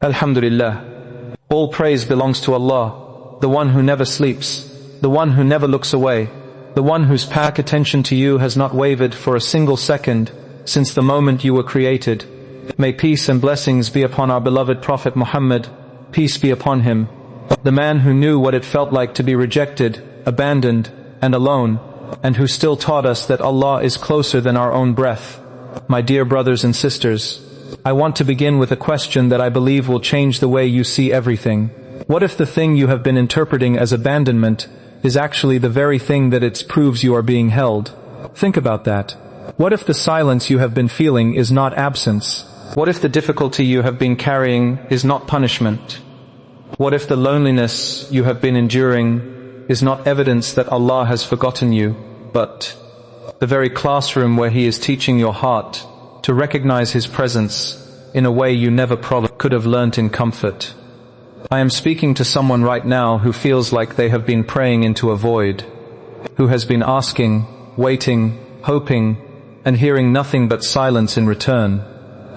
Alhamdulillah. All praise belongs to Allah, the one who never sleeps, the one who never looks away, the one whose pack attention to you has not wavered for a single second since the moment you were created. May peace and blessings be upon our beloved Prophet Muhammad, peace be upon him, the man who knew what it felt like to be rejected, abandoned, and alone, and who still taught us that Allah is closer than our own breath. My dear brothers and sisters, I want to begin with a question that I believe will change the way you see everything. What if the thing you have been interpreting as abandonment is actually the very thing that it proves you are being held? Think about that. What if the silence you have been feeling is not absence? What if the difficulty you have been carrying is not punishment? What if the loneliness you have been enduring is not evidence that Allah has forgotten you, but the very classroom where He is teaching your heart to recognize His presence in a way you never probably could have learnt in comfort? I am speaking to someone right now who feels like they have been praying into a void, who has been asking, waiting, hoping, and hearing nothing but silence in return,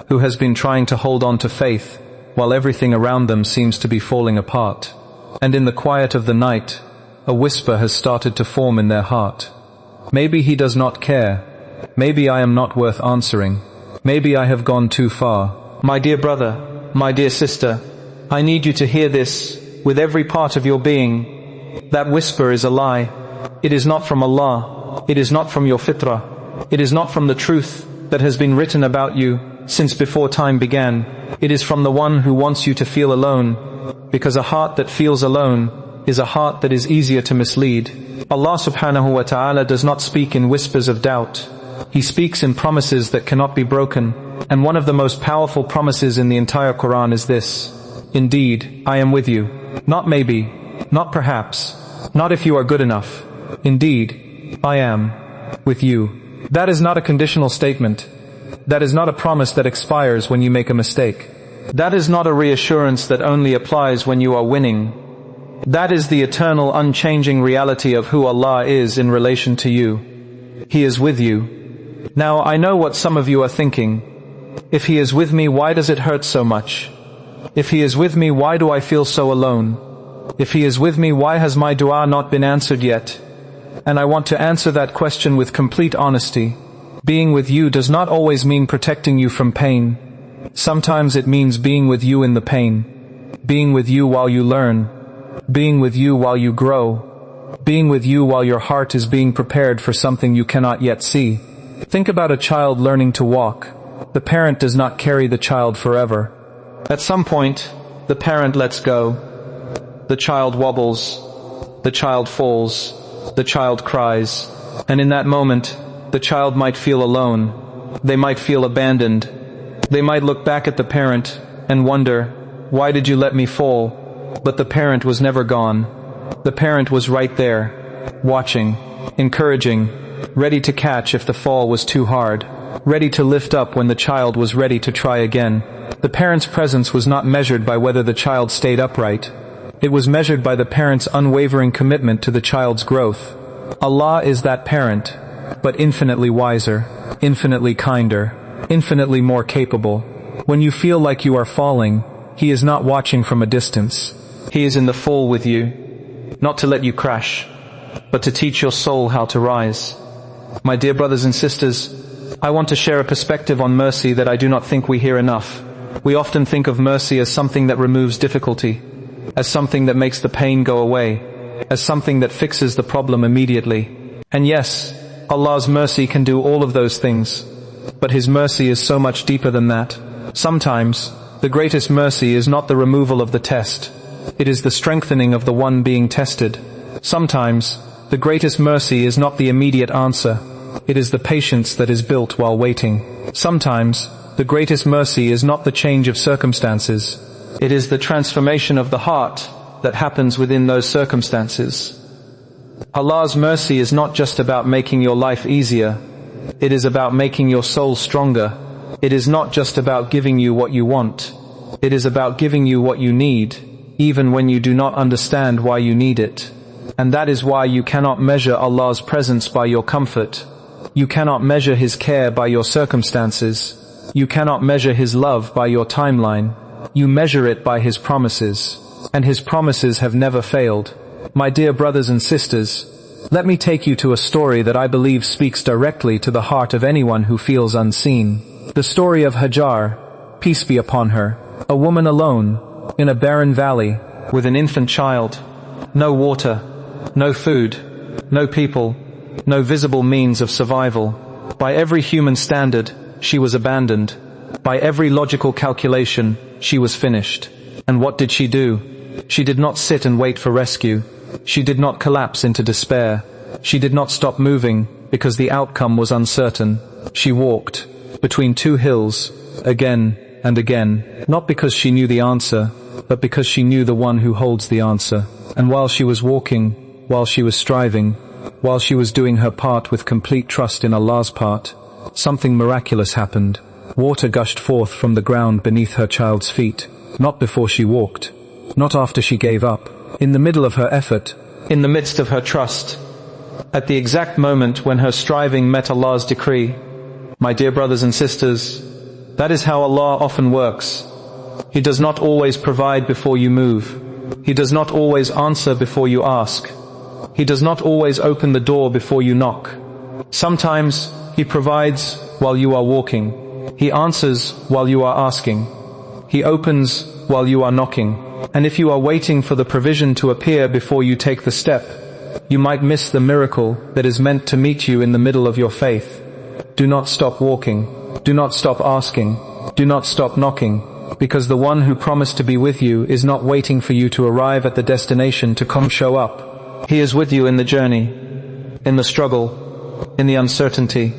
who has been trying to hold on to faith while everything around them seems to be falling apart. And in the quiet of the night, a whisper has started to form in their heart. Maybe he does not care. Maybe I am not worth answering. Maybe I have gone too far. My dear brother, my dear sister, I need you to hear this with every part of your being. That whisper is a lie. It is not from Allah. It is not from your fitrah. It is not from the truth that has been written about you since before time began. It is from the one who wants you to feel alone, because a heart that feels alone is a heart that is easier to mislead. Allah subhanahu wa ta'ala does not speak in whispers of doubt. He speaks in promises that cannot be broken, and one of the most powerful promises in the entire Quran is this: Indeed, I am with you. Not maybe, not perhaps, not if you are good enough. Indeed, I am with you. That is not a conditional statement. That is not a promise that expires when you make a mistake. That is not a reassurance that only applies when you are winning. That is the eternal, unchanging reality of who Allah is in relation to you. He is with you. Now, I know what some of you are thinking. If He is with me, why does it hurt so much? If He is with me, why do I feel so alone? If He is with me, why has my dua not been answered yet? And I want to answer that question with complete honesty. Being with you does not always mean protecting you from pain. Sometimes it means being with you in the pain. Being with you while you learn. Being with you while you grow. Being with you while your heart is being prepared for something you cannot yet see. Think about a child learning to walk. The parent does not carry the child forever. At some point, the parent lets go. The child wobbles. The child falls. The child cries. And in that moment, the child might feel alone. They might feel abandoned. They might look back at the parent and wonder, why did you let me fall? But the parent was never gone. The parent was right there, watching, encouraging, ready to catch if the fall was too hard, ready to lift up when the child was ready to try again. The parent's presence was not measured by whether the child stayed upright. It was measured by the parent's unwavering commitment to the child's growth. Allah is that parent, but infinitely wiser, infinitely kinder, infinitely more capable. When you feel like you are falling, He is not watching from a distance. He is in the fall with you, not to let you crash, but to teach your soul how to rise. My dear brothers and sisters, I want to share a perspective on mercy that I do not think we hear enough. We often think of mercy as something that removes difficulty, as something that makes the pain go away, as something that fixes the problem immediately. And yes, Allah's mercy can do all of those things, but His mercy is so much deeper than that. Sometimes, the greatest mercy is not the removal of the test. It is the strengthening of the one being tested. Sometimes, the greatest mercy is not the immediate answer. It is the patience that is built while waiting. Sometimes, the greatest mercy is not the change of circumstances. It is the transformation of the heart that happens within those circumstances. Allah's mercy is not just about making your life easier. It is about making your soul stronger. It is not just about giving you what you want. It is about giving you what you need, even when you do not understand why you need it. And that is why you cannot measure Allah's presence by your comfort. You cannot measure His care by your circumstances. You cannot measure His love by your timeline. You measure it by His promises. And His promises have never failed. My dear brothers and sisters, let me take you to a story that I believe speaks directly to the heart of anyone who feels unseen. The story of Hajar, peace be upon her, a woman alone, in a barren valley, with an infant child, no water, no food, no people, no visible means of survival. By every human standard, she was abandoned. By every logical calculation, she was finished. And what did she do? She did not sit and wait for rescue. She did not collapse into despair. She did not stop moving, because the outcome was uncertain. She walked between two hills, again and again, not because she knew the answer, but because she knew the one who holds the answer. And while she was walking, while she was striving, while she was doing her part with complete trust in Allah's part, something miraculous happened. Water gushed forth from the ground beneath her child's feet, not before she walked, not after she gave up, in the middle of her effort, in the midst of her trust, at the exact moment when her striving met Allah's decree. My dear brothers and sisters, that is how Allah often works. He does not always provide before you move. He does not always answer before you ask. He does not always open the door before you knock. Sometimes He provides while you are walking. He answers while you are asking. He opens while you are knocking. And if you are waiting for the provision to appear before you take the step, you might miss the miracle that is meant to meet you in the middle of your faith. Do not stop walking. Do not stop asking. Do not stop knocking, because the one who promised to be with you is not waiting for you to arrive at the destination to come show up. He is with you in the journey, in the struggle, in the uncertainty,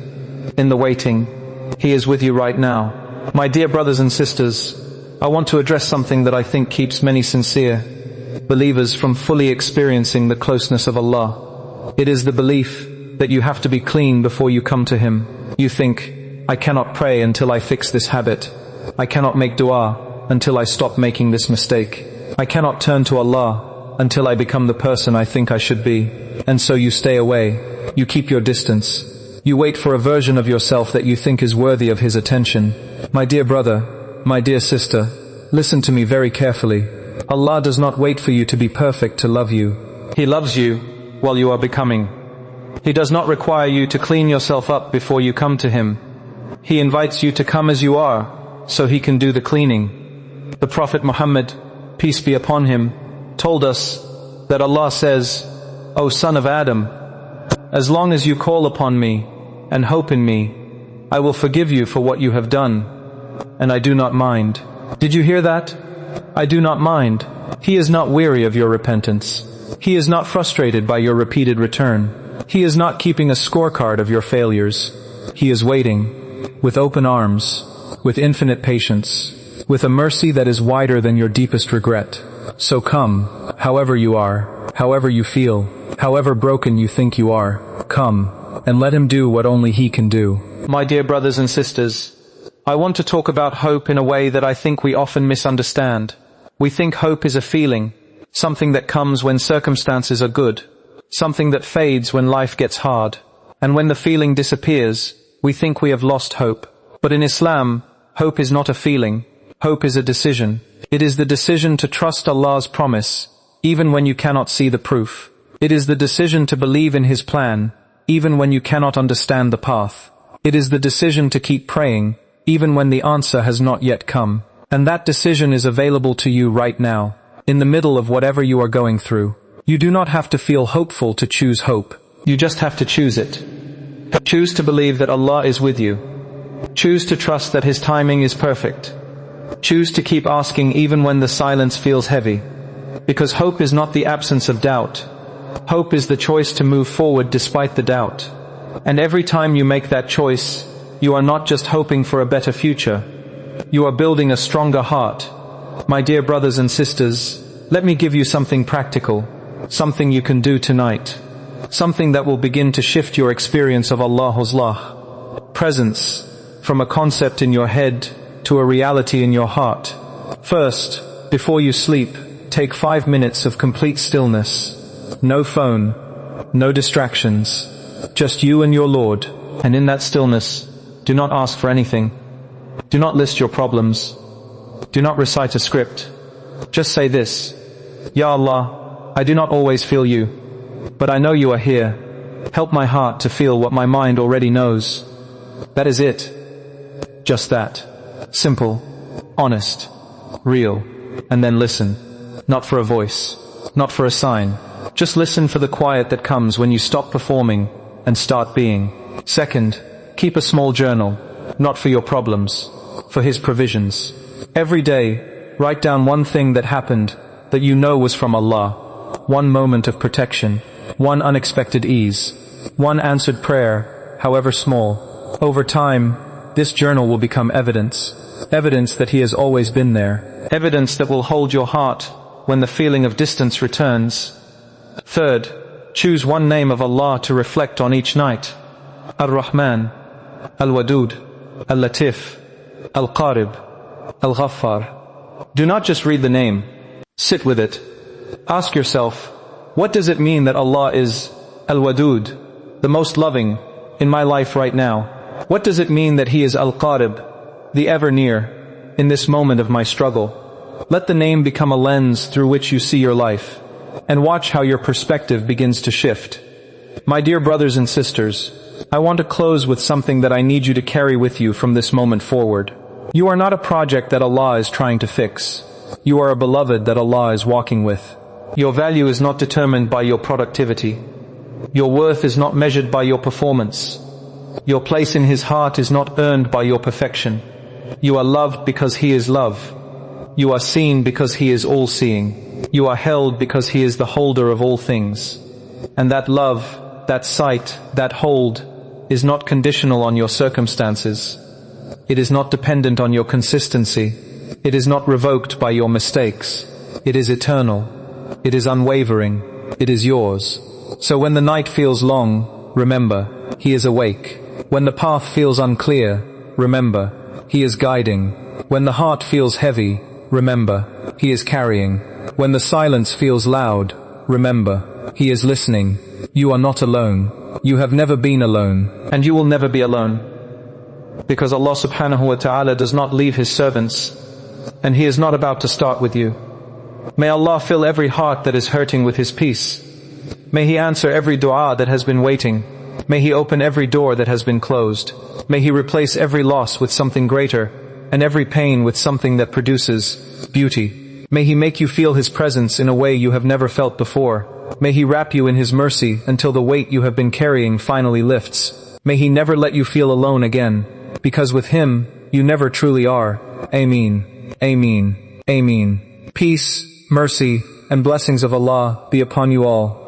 in the waiting. He is with you right now. My dear brothers and sisters, I want to address something that I think keeps many sincere believers from fully experiencing the closeness of Allah. It is the belief that you have to be clean before you come to Him. You think, I cannot pray until I fix this habit. I cannot make dua until I stop making this mistake. I cannot turn to Allah until I become the person I think I should be. And so you stay away. You keep your distance. You wait for a version of yourself that you think is worthy of His attention. My dear brother, my dear sister, listen to me very carefully. Allah does not wait for you to be perfect to love you. He loves you while you are becoming. He does not require you to clean yourself up before you come to Him. He invites you to come as you are, so He can do the cleaning. The Prophet Muhammad, peace be upon him, told us that Allah says, O son of Adam, as long as you call upon me and hope in me, I will forgive you for what you have done, and I do not mind. Did you hear that? I do not mind. He is not weary of your repentance. He is not frustrated by your repeated return. He is not keeping a scorecard of your failures. He is waiting, with open arms, with infinite patience, with a mercy that is wider than your deepest regret. So come, however you are, however you feel, however broken you think you are, come, and let Him do what only He can do. My dear brothers and sisters, I want to talk about hope in a way that I think we often misunderstand. We think hope is a feeling, something that comes when circumstances are good, something that fades when life gets hard. And when the feeling disappears, we think we have lost hope. But in Islam, hope is not a feeling. Hope is a decision. It is the decision to trust Allah's promise, even when you cannot see the proof. It is the decision to believe in His plan, even when you cannot understand the path. It is the decision to keep praying, even when the answer has not yet come. And that decision is available to you right now, in the middle of whatever you are going through. You do not have to feel hopeful to choose hope. You just have to choose it. Choose to believe that Allah is with you. Choose to trust that His timing is perfect. Choose to keep asking even when the silence feels heavy. Because hope is not the absence of doubt. Hope is the choice to move forward despite the doubt. And every time you make that choice, you are not just hoping for a better future. You are building a stronger heart. My dear brothers and sisters, let me give you something practical, something you can do tonight, something that will begin to shift your experience of Allah's presence from a concept in your head to a reality in your heart. First, before you sleep, take 5 minutes of complete stillness. No phone, no distractions, just you and your Lord. And in that stillness, do not ask for anything. Do not list your problems. Do not recite a script. Just say this: Ya Allah, I do not always feel you, but I know you are here. Help my heart to feel what my mind already knows. That is it. Just that. Simple, honest, real. And then listen. Not for a voice, not for a sign. Just listen for the quiet that comes when you stop performing and start being. Second, keep a small journal, not for your problems, for His provisions. Every day, write down one thing that happened that you know was from Allah. One moment of protection, one unexpected ease, one answered prayer, however small. Over time, this journal will become evidence. Evidence that He has always been there. Evidence that will hold your heart when the feeling of distance returns. Third, choose one name of Allah to reflect on each night. Ar-Rahman, Al-Wadud, Al-Latif, Al-Qarib, Al-Ghaffar. Do not just read the name. Sit with it. Ask yourself, what does it mean that Allah is Al-Wadud, the most loving, in my life right now? What does it mean that He is Al-Qarib, the ever near, in this moment of my struggle? Let the name become a lens through which you see your life, and watch how your perspective begins to shift. My dear brothers and sisters, I want to close with something that I need you to carry with you from this moment forward. You are not a project that Allah is trying to fix. You are a beloved that Allah is walking with. Your value is not determined by your productivity. Your worth is not measured by your performance. Your place in His heart is not earned by your perfection. You are loved because He is love. You are seen because He is all-seeing. You are held because He is the holder of all things. And that love, that sight, that hold, is not conditional on your circumstances. It is not dependent on your consistency. It is not revoked by your mistakes. It is eternal. It is unwavering. It is yours. So when the night feels long, remember, He is awake. When the path feels unclear, remember, He is guiding. When the heart feels heavy, remember, He is carrying. When the silence feels loud, remember, He is listening. You are not alone. You have never been alone. And you will never be alone. Because Allah subhanahu wa ta'ala does not leave His servants, and He is not about to start with you. May Allah fill every heart that is hurting with His peace. May He answer every dua that has been waiting. May He open every door that has been closed. May He replace every loss with something greater, and every pain with something that produces beauty. May He make you feel His presence in a way you have never felt before. May He wrap you in His mercy until the weight you have been carrying finally lifts. May He never let you feel alone again, because with Him, you never truly are. Ameen. Ameen. Ameen. Peace, mercy, and blessings of Allah be upon you all.